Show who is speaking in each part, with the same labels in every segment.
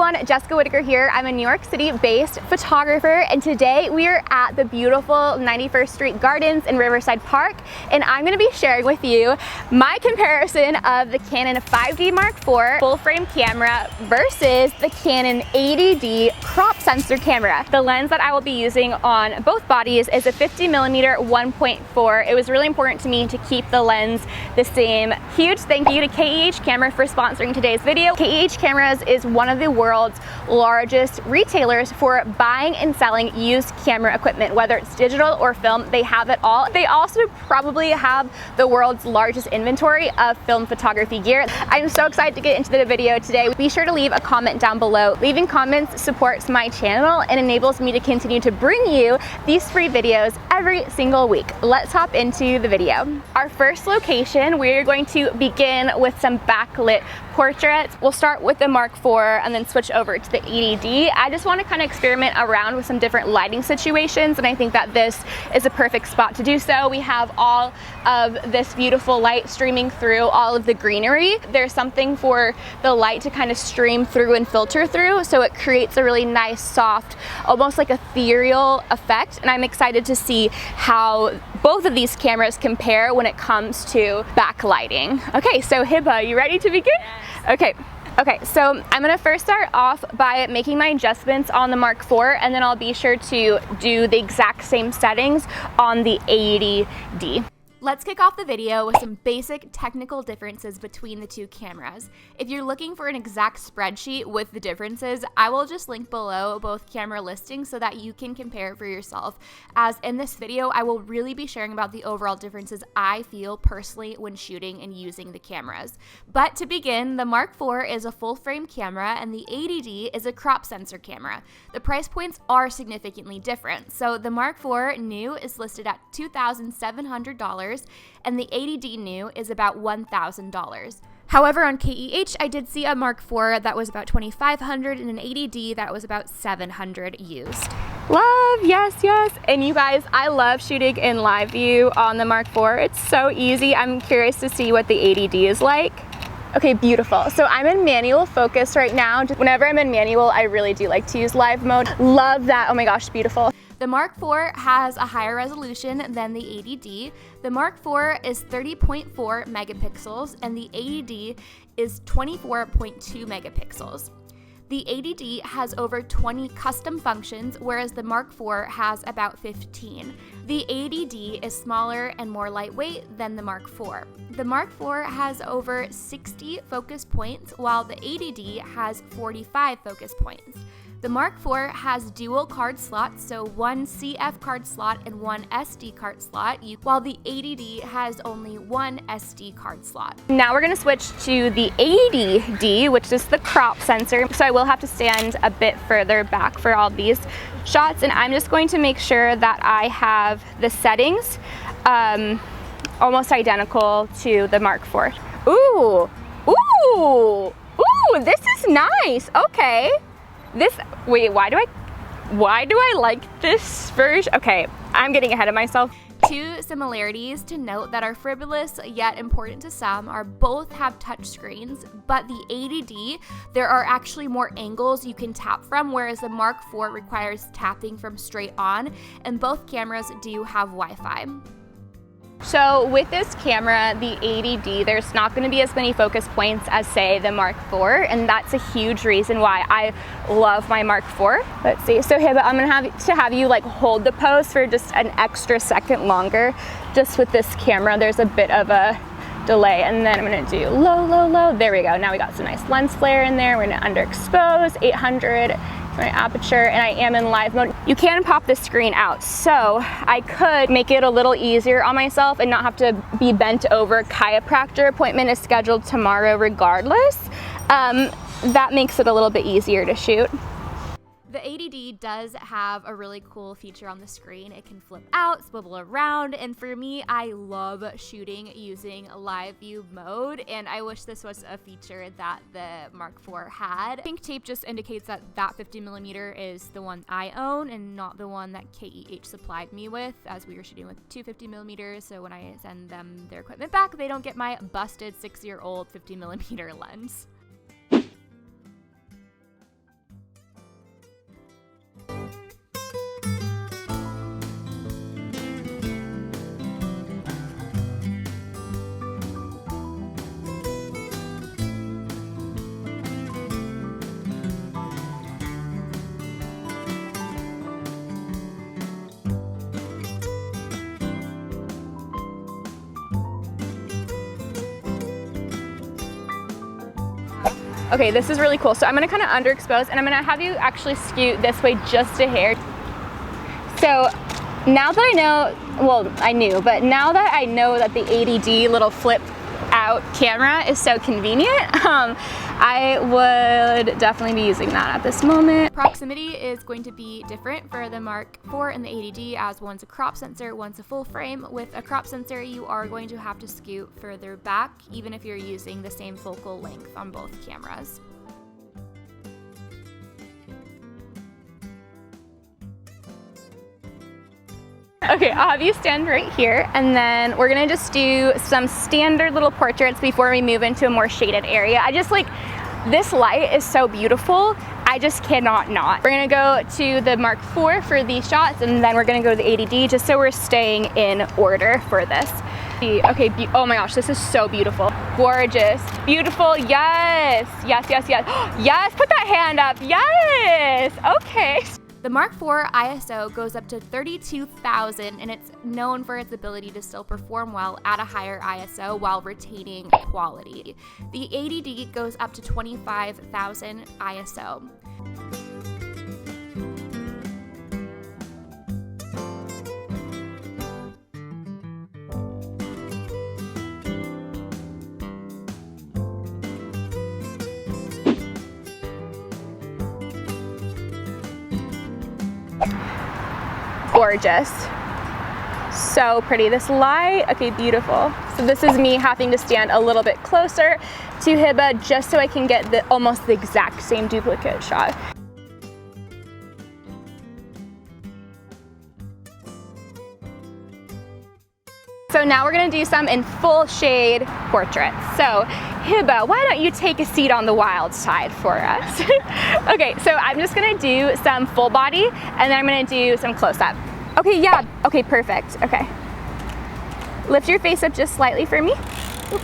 Speaker 1: everyone, Jessica Whitaker here. I'm a New York City-based photographer, and today we are at the beautiful 91st Street Gardens in Riverside Park, and I'm going to be sharing with you my comparison of the Canon 5D Mark IV full-frame camera versus the Canon 80D crop sensor camera. The lens that I will be using on both bodies is a 50mm 1.4. It was really important to me to keep the lens the same. Huge thank you to KEH Camera for sponsoring today's video. KEH Cameras is one of the world's largest retailers for buying and selling used camera equipment, whether it's digital or film. They have it all. They also probably have the world's largest inventory of film photography gear. I'm so excited to get into the video today. Be sure to leave a comment down below. Leaving comments supports my channel and enables me to continue to bring you these free videos every single week. Let's hop into the video. Our first location, we're going to begin with some backlit portraits. We'll start with the Mark IV and then switch over to the 80D. I just want to kind of experiment around with some different lighting situations, and I think that this is a perfect spot to do so. We have all of this beautiful light streaming through all of the greenery. There's something for the light to kind of stream through and filter through, so it creates a really nice, soft, almost like ethereal effect, and I'm excited to see how both of these cameras compare when it comes to backlighting. Okay, so Hiba, you ready to begin? Yes. Okay, so I'm gonna first start off by making my adjustments on the Mark IV, and then I'll be sure to do the exact same settings on the 80D. Let's kick off the video with some basic technical differences between the two cameras. If you're looking for an exact spreadsheet with the differences, I will just link below both camera listings so that you can compare for yourself. As in this video, I will really be sharing about the overall differences I feel personally when shooting and using the cameras. But to begin, the Mark IV is a full frame camera and the 80D is a crop sensor camera. The price points are significantly different. So the Mark IV new is listed at $2,700 and the 80D new is about $1,000. However, on KEH, I did see a Mark IV that was about $2,500 and an 80D that was about $700 used. Love, yes. And you guys, I love shooting in live view on the Mark IV. It's so easy. I'm curious to see what the 80D is like. Okay, beautiful. So I'm in manual focus right now. Whenever I'm in manual, I really do like to use live mode. Love that. Oh my gosh, beautiful. The Mark IV has a higher resolution than the 80D. The Mark IV is 30.4 megapixels and the 80D is 24.2 megapixels. The 80D has over 20 custom functions, whereas the Mark IV has about 15. The 80D is smaller and more lightweight than the Mark IV. The Mark IV has over 60 focus points, while the 80D has 45 focus points. The Mark IV has dual card slots, so one CF card slot and one SD card slot, while the 80D has only one SD card slot. Now we're going to switch to the 80D, which is the crop sensor. So I will have to stand a bit further back for all these shots, and I'm just going to make sure that I have the settings almost identical to the Mark IV. Ooh, this is nice. Okay. Wait, why do I like this version? Okay, I'm getting ahead of myself. Two similarities to note that are frivolous yet important to some are both have touch screens, but the 80D, there are actually more angles you can tap from, whereas the Mark IV requires tapping from straight on, and both cameras do have Wi-Fi. So with this camera, the 80D, there's not going to be as many focus points as, say, the Mark IV, and that's a huge reason why I love my Mark IV. Let's see. So Hiba, I'm going to have you like hold the pose for just an extra second longer. Just with this camera, there's a bit of a delay, and then I'm going to do low. There we go. Now we got some nice lens flare in there. We're going to underexpose 800. My aperture, and I am in live mode. You can pop the screen out, so I could make it a little easier on myself and not have to be bent over. Chiropractor appointment is scheduled tomorrow regardless. That makes it a little bit easier to shoot. The 80D does have a really cool feature on the screen. It can flip out, swivel around, and for me, I love shooting using live view mode, and I wish this was a feature that the Mark IV had. Pink tape just indicates that that 50mm is the one I own and not the one that KEH supplied me with, as we were shooting with 250mm, so when I send them their equipment back, they don't get my busted 6-year-old 50mm lens. Okay, this is really cool. So I'm gonna kind of underexpose and I'm gonna have you actually scoot this way just a hair. So now that I know, well, I knew, but now that I know that the 80D little flip out camera is so convenient, I would definitely be using that at this moment. Proximity is going to be different for the Mark IV and the 80D, as one's a crop sensor, one's a full frame. With a crop sensor, you are going to have to scoot further back, even if you're using the same focal length on both cameras. Okay, I'll have you stand right here, and then we're gonna just do some standard little portraits before we move into a more shaded area. I just like, this light is so beautiful, I just cannot not. We're gonna go to the Mark IV for these shots, and then we're gonna go to the 80D just so we're staying in order for this. Okay, oh my gosh, this is so beautiful. Gorgeous, beautiful, yes, yes, yes, yes. Yes, put that hand up, yes, okay. The Mark IV ISO goes up to 32,000, and it's known for its ability to still perform well at a higher ISO while retaining quality. The 80D goes up to 25,000 ISO. Gorgeous. So pretty. This light, okay, beautiful. So this is me having to stand a little bit closer to Hiba just so I can get the almost the exact same duplicate shot. So now we're gonna do some in full shade portraits. So Hiba, why don't you take a seat on the wild side for us? Okay, so I'm just gonna do some full body, and then I'm gonna do some close up. Okay, yeah, okay, perfect, okay. Lift your face up just slightly for me. Oop.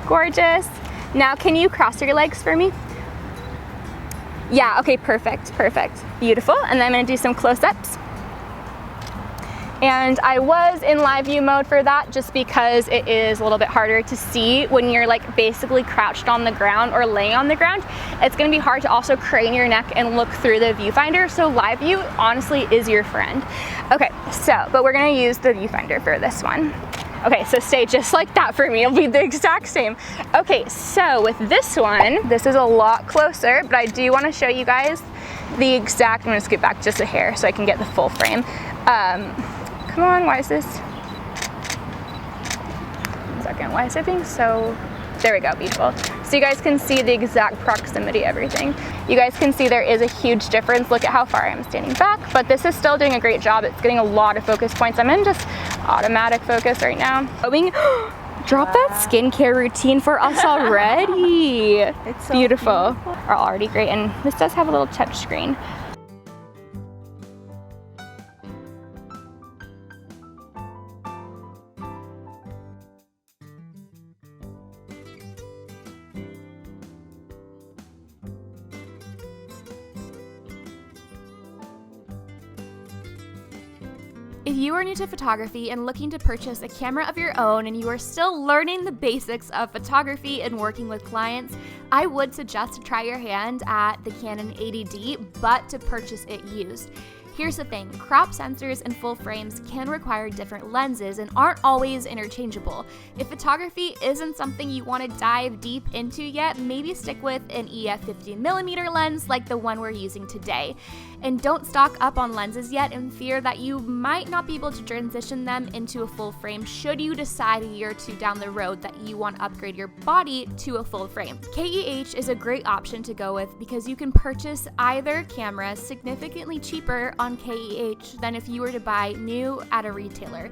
Speaker 1: Gorgeous. Now can you cross your legs for me? Yeah, okay, perfect, perfect. Beautiful, and then I'm gonna do some close-ups. And I was in live view mode for that just because it is a little bit harder to see when you're like basically crouched on the ground or laying on the ground. It's gonna be hard to also crane your neck and look through the viewfinder. So live view honestly is your friend. Okay, so, but we're gonna use the viewfinder for this one. Okay, so stay just like that for me. It'll be the exact same. Okay, so with this one, this is a lot closer, but I do wanna show you guys the exact, I'm gonna scoot back just a hair so I can get the full frame. Come on, why is this? 1 second, why is it being so, there we go, beautiful. So you guys can see the exact proximity, everything. You guys can see there is a huge difference. Look at how far I'm standing back, but this is still doing a great job. It's getting a lot of focus points. I'm in just automatic focus right now. Drop that skincare routine for us already. It's so beautiful. Are already great, and this does have a little touch screen. If you are new to photography and looking to purchase a camera of your own and you are still learning the basics of photography and working with clients, I would suggest to try your hand at the Canon 80D, but to purchase it used. Here's the thing, crop sensors and full frames can require different lenses and aren't always interchangeable. If photography isn't something you want to dive deep into yet, maybe stick with an EF 50mm lens like the one we're using today. And don't stock up on lenses yet in fear that you might not be able to transition them into a full frame should you decide a year or two down the road that you want to upgrade your body to a full frame. KEH is a great option to go with because you can purchase either camera significantly cheaper on KEH than if you were to buy new at a retailer.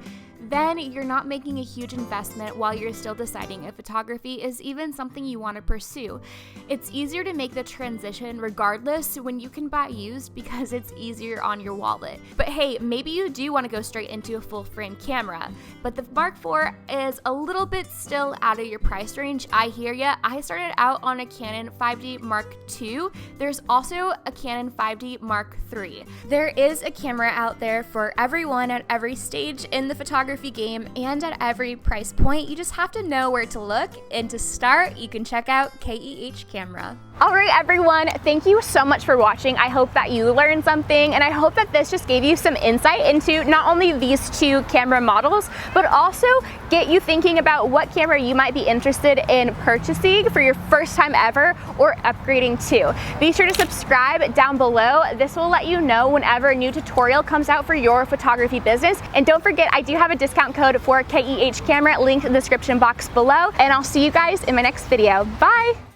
Speaker 1: Then you're not making a huge investment while you're still deciding if photography is even something you want to pursue. It's easier to make the transition regardless when you can buy used because it's easier on your wallet. But hey, maybe you do want to go straight into a full frame camera, but the Mark IV is a little bit still out of your price range. I hear ya. I started out on a Canon 5D Mark II. There's also a Canon 5D Mark III. There is a camera out there for everyone at every stage in the photography photography game and at every price point. You just have to know where to look, and to start, you can check out KEH Camera. All right, everyone, thank you so much for watching. I hope that you learned something, and I hope that this just gave you some insight into not only these two camera models, but also get you thinking about what camera you might be interested in purchasing for your first time ever or upgrading to. Be sure to subscribe down below. This will let you know whenever a new tutorial comes out for your photography business. And don't forget, I do have a discount code for KEH Camera, link in the description box below, and I'll see you guys in my next video. Bye!